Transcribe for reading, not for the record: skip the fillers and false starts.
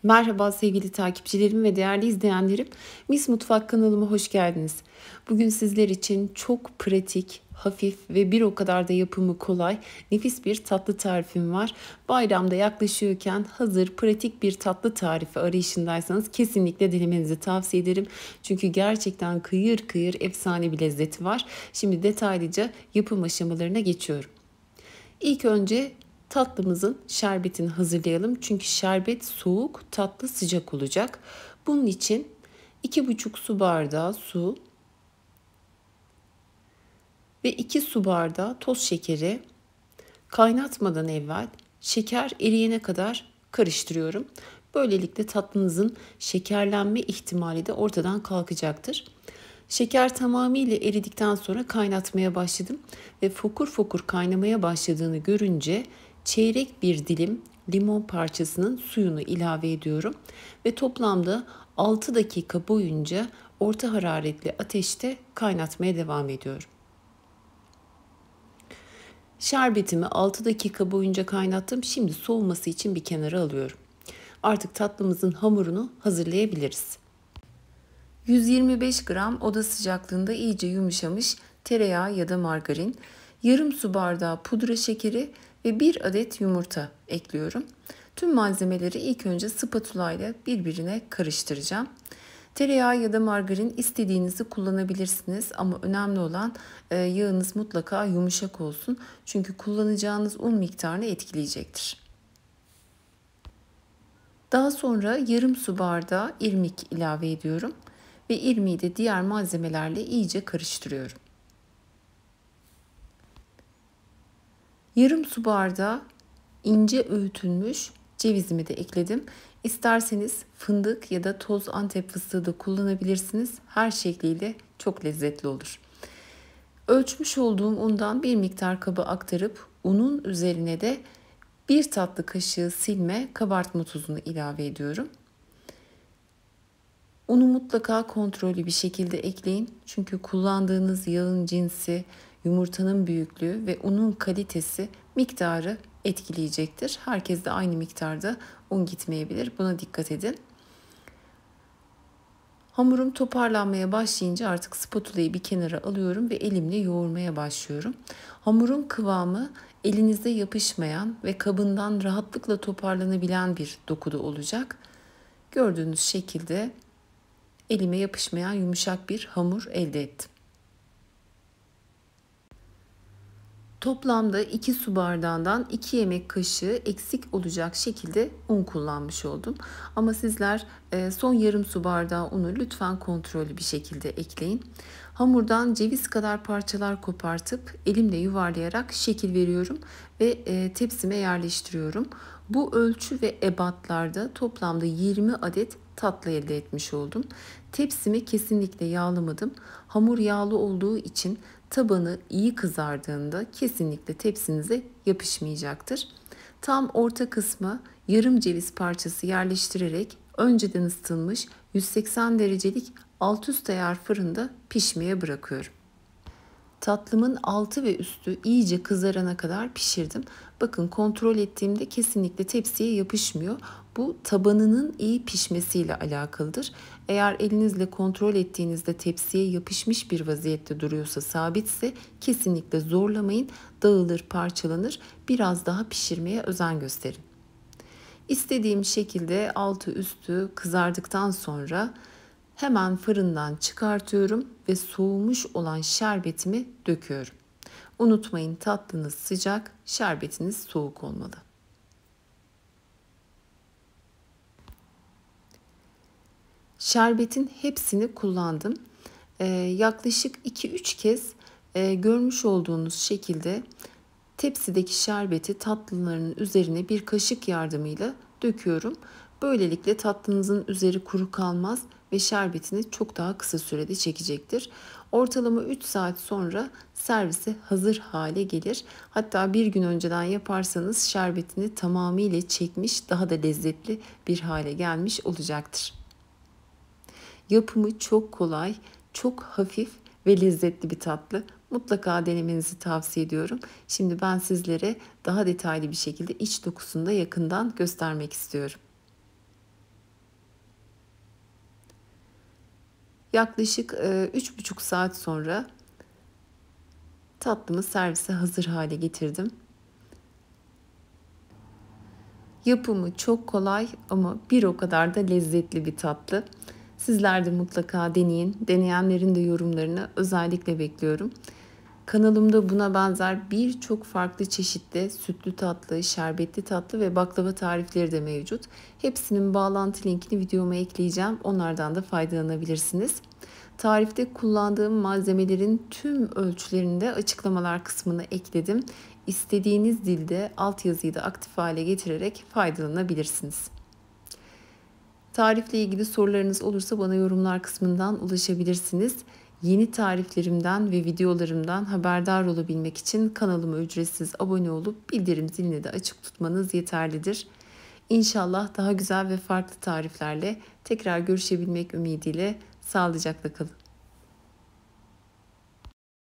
Merhaba sevgili takipçilerim ve değerli izleyenlerim. Mis Mutfak kanalıma hoş geldiniz. Bugün sizler için çok pratik, hafif ve bir o kadar da yapımı kolay, nefis bir tatlı tarifim var. Bayramda yaklaşıyorken hazır pratik bir tatlı tarifi arayışındaysanız kesinlikle denemenizi tavsiye ederim. Çünkü gerçekten kıyır kıyır efsane bir lezzeti var. Şimdi detaylıca yapım aşamalarına geçiyorum. İlk önce tatlımızın şerbetini hazırlayalım. Çünkü şerbet soğuk, tatlı sıcak olacak. Bunun için 2,5 su bardağı su ve 2 su bardağı toz şekeri kaynatmadan evvel şeker eriyene kadar karıştırıyorum. Böylelikle tatlınızın şekerlenme ihtimali de ortadan kalkacaktır. Şeker tamamıyla eridikten sonra kaynatmaya başladım ve fokur fokur kaynamaya başladığını görünce çeyrek bir dilim limon parçasının suyunu ilave ediyorum ve toplamda 6 dakika boyunca orta hararetli ateşte kaynatmaya devam ediyorum. Şerbetimi 6 dakika boyunca kaynattım. Şimdi soğuması için bir kenara alıyorum. Artık tatlımızın hamurunu hazırlayabiliriz. 125 gram oda sıcaklığında iyice yumuşamış tereyağı ya da margarin, yarım su bardağı pudra şekeri ve 1 adet yumurta ekliyorum. Tüm malzemeleri ilk önce spatula ile birbirine karıştıracağım. Tereyağı ya da margarin istediğinizi kullanabilirsiniz ama önemli olan yağınız mutlaka yumuşak olsun. Çünkü kullanacağınız un miktarını etkileyecektir. Daha sonra yarım su bardağı irmik ilave ediyorum ve irmiği de diğer malzemelerle iyice karıştırıyorum. Yarım su bardağı ince öğütülmüş cevizimi de ekledim. İsterseniz fındık ya da toz Antep fıstığı da kullanabilirsiniz. Her şekliyle çok lezzetli olur. Ölçmüş olduğum undan bir miktar kaba aktarıp unun üzerine de 1 tatlı kaşığı silme kabartma tuzunu ilave ediyorum. Unu mutlaka kontrollü bir şekilde ekleyin. Çünkü kullandığınız yağın cinsi, yumurtanın büyüklüğü ve unun kalitesi miktarı etkileyecektir. Herkes de aynı miktarda un gitmeyebilir. Buna dikkat edin. Hamurum toparlanmaya başlayınca artık spatulayı bir kenara alıyorum ve elimle yoğurmaya başlıyorum. Hamurun kıvamı elinizde yapışmayan ve kabından rahatlıkla toparlanabilen bir dokuda olacak. Gördüğünüz şekilde elime yapışmayan yumuşak bir hamur elde ettim. Toplamda 2 su bardağından 2 yemek kaşığı eksik olacak şekilde un kullanmış oldum. Ama sizler son yarım su bardağı unu lütfen kontrollü bir şekilde ekleyin. Hamurdan ceviz kadar parçalar kopartıp elimle yuvarlayarak şekil veriyorum ve tepsime yerleştiriyorum. Bu ölçü ve ebatlarda toplamda 20 adet tatlı elde etmiş oldum. Tepsimi kesinlikle yağlamadım. Hamur yağlı olduğu için tabanı iyi kızardığında kesinlikle tepsinize yapışmayacaktır. Tam orta kısmı yarım ceviz parçası yerleştirerek önceden ısıtılmış 180 derecelik alt üst ayar fırında pişmeye bırakıyorum. Tatlımın altı ve üstü iyice kızarana kadar pişirdim. Bakın kontrol ettiğimde kesinlikle tepsiye yapışmıyor. Bu tabanının iyi pişmesiyle alakalıdır. Eğer elinizle kontrol ettiğinizde tepsiye yapışmış bir vaziyette duruyorsa, sabitse kesinlikle zorlamayın. Dağılır, parçalanır. Biraz daha pişirmeye özen gösterin. İstediğim şekilde altı üstü kızardıktan sonra hemen fırından çıkartıyorum ve soğumuş olan şerbetimi döküyorum. Unutmayın, tatlınız sıcak, şerbetiniz soğuk olmalı. Şerbetin hepsini kullandım. Yaklaşık 2-3 kez görmüş olduğunuz şekilde tepsideki şerbeti tatlıların üzerine bir kaşık yardımıyla döküyorum. Böylelikle tatlınızın üzeri kuru kalmaz ve şerbetini çok daha kısa sürede çekecektir. Ortalama 3 saat sonra servise hazır hale gelir. Hatta bir gün önceden yaparsanız şerbetini tamamıyla çekmiş, daha da lezzetli bir hale gelmiş olacaktır. Yapımı çok kolay, çok hafif ve lezzetli bir tatlı. Mutlaka denemenizi tavsiye ediyorum. Şimdi ben sizlere daha detaylı bir şekilde iç dokusunu da yakından göstermek istiyorum. Yaklaşık 3,5 saat sonra tatlımı servise hazır hale getirdim. Yapımı çok kolay ama bir o kadar da lezzetli bir tatlı. Sizler de mutlaka deneyin. Deneyenlerin de yorumlarını özellikle bekliyorum. Kanalımda buna benzer birçok farklı çeşitli sütlü tatlı, şerbetli tatlı ve baklava tarifleri de mevcut. Hepsinin bağlantı linkini videoma ekleyeceğim. Onlardan da faydalanabilirsiniz. Tarifte kullandığım malzemelerin tüm ölçülerini de açıklamalar kısmına ekledim. İstediğiniz dilde altyazıyı da aktif hale getirerek faydalanabilirsiniz. Tarifle ilgili sorularınız olursa bana yorumlar kısmından ulaşabilirsiniz. Yeni tariflerimden ve videolarımdan haberdar olabilmek için kanalıma ücretsiz abone olup bildirim zilini de açık tutmanız yeterlidir. İnşallah daha güzel ve farklı tariflerle tekrar görüşebilmek ümidiyle sağlıcakla kalın.